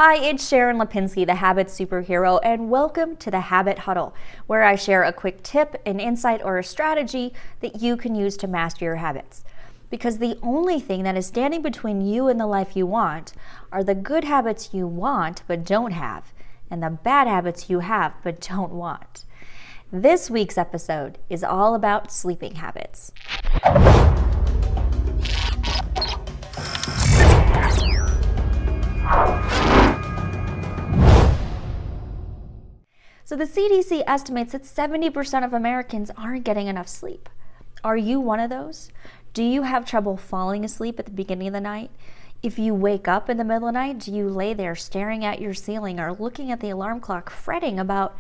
Hi, it's Sharon Lipinski, the Habit Superhero, and welcome to the Habit Huddle, where I share a quick tip, an insight, or a strategy that you can use to master your habits. Because the only thing that is standing between you and the life you want are the good habits you want but don't have, and the bad habits you have but don't want. This week's episode is all about sleeping habits. So the CDC estimates that 70% of Americans aren't getting enough sleep. Are you one of those? Do you have trouble falling asleep at the beginning of the night? If you wake up in the middle of the night, do you lay there staring at your ceiling or looking at the alarm clock, fretting about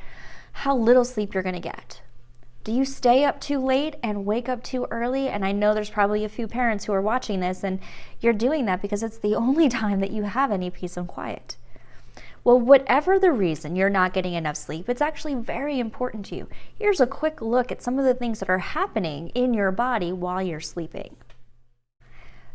how little sleep you're going to get? Do you stay up too late and wake up too early? And I know there's probably a few parents who are watching this and you're doing that because it's the only time that you have any peace and quiet. Well, whatever the reason you're not getting enough sleep, it's actually very important to you. Here's a quick look at some of the things that are happening in your body while you're sleeping.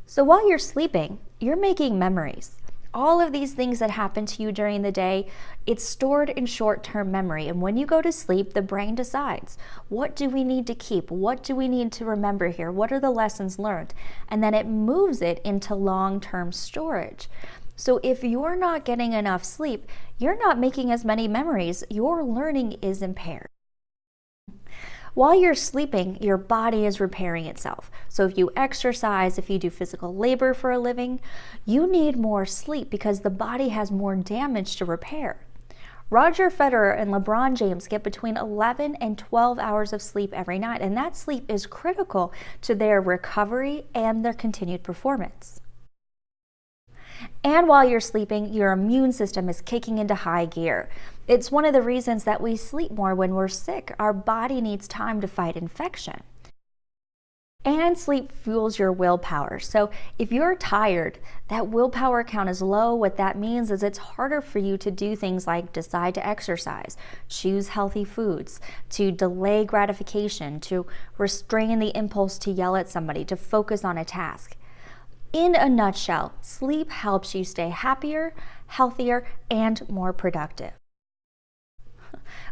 So while you're sleeping, you're making memories. All of these things that happen to you during the day, it's stored in short-term memory. And when you go to sleep, the brain decides, what do we need to keep? What do we need to remember here? What are the lessons learned? And then it moves it into long-term storage. So if you're not getting enough sleep, you're not making as many memories. Your learning is impaired. While you're sleeping, your body is repairing itself. So if you exercise, if you do physical labor for a living, you need more sleep because the body has more damage to repair. Roger Federer and LeBron James get between 11 and 12 hours of sleep every night, and that sleep is critical to their recovery and their continued performance. And while you're sleeping, your immune system is kicking into high gear. It's one of the reasons that we sleep more when we're sick. Our body needs time to fight infection. And sleep fuels your willpower. So if you're tired, that willpower count is low. What that means is it's harder for you to do things like decide to exercise, choose healthy foods, to delay gratification, to restrain the impulse to yell at somebody, to focus on a task. In a nutshell, sleep helps you stay happier, healthier, and more productive.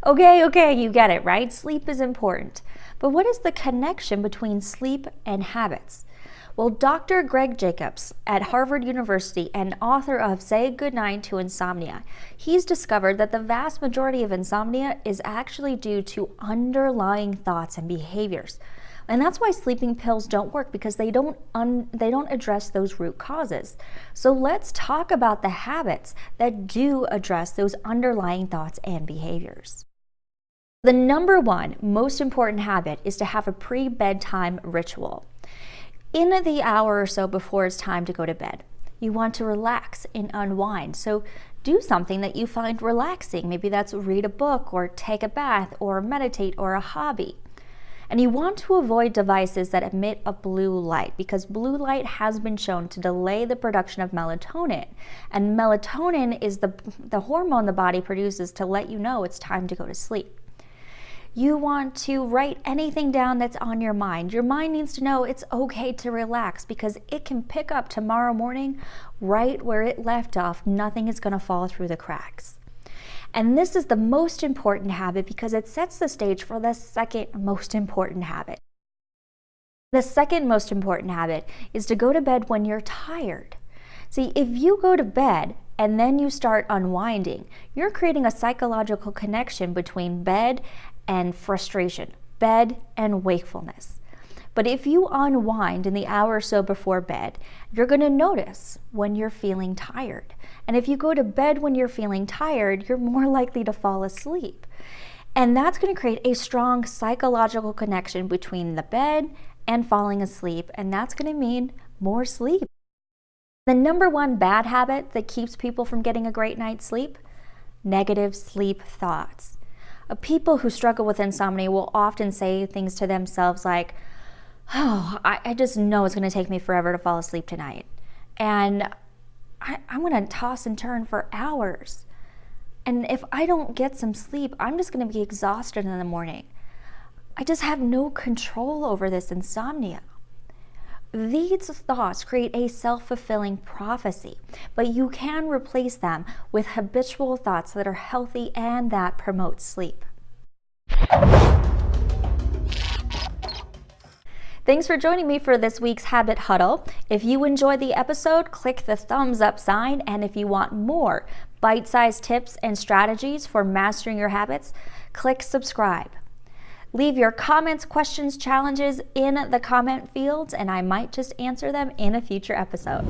Okay, you get it, right? Sleep is important. But what is the connection between sleep and habits? Well, Dr. Greg Jacobs at Harvard University and author of Say Goodnight to Insomnia, he's discovered that the vast majority of insomnia is actually due to underlying thoughts and behaviors. And that's why sleeping pills don't work, because they don't address those root causes. So let's talk about the habits that do address those underlying thoughts and behaviors. The number one most important habit is to have a pre-bedtime ritual. In the hour or so before it's time to go to bed, you want to relax and unwind. So do something that you find relaxing. Maybe that's read a book or take a bath or meditate or a hobby. And you want to avoid devices that emit a blue light, because blue light has been shown to delay the production of melatonin. And melatonin is the hormone the body produces to let you know it's time to go to sleep. You want to write anything down that's on your mind. Your mind needs to know it's okay to relax, because it can pick up tomorrow morning right where it left off. Nothing is going to fall through the cracks. And this is the most important habit because it sets the stage for the second most important habit. The second most important habit is to go to bed when you're tired. See, if you go to bed and then you start unwinding, you're creating a psychological connection between bed and frustration, bed and wakefulness. But if you unwind in the hour or so before bed, you're going to notice when you're feeling tired. And if you go to bed when you're feeling tired, you're more likely to fall asleep. And that's going to create a strong psychological connection between the bed and falling asleep. And that's going to mean more sleep. The number one bad habit that keeps people from getting a great night's sleep: negative sleep thoughts. People who struggle with insomnia will often say things to themselves like, oh, I just know it's going to take me forever to fall asleep tonight. And I'm going to toss and turn for hours. And if I don't get some sleep, I'm just going to be exhausted in the morning. I just have no control over this insomnia. These thoughts create a self-fulfilling prophecy, but you can replace them with habitual thoughts that are healthy and that promote sleep. Thanks for joining me for this week's Habit Huddle. If you enjoyed the episode, click the thumbs up sign, and if you want more bite-sized tips and strategies for mastering your habits, click subscribe. Leave your comments, questions, challenges in the comment fields, and I might just answer them in a future episode.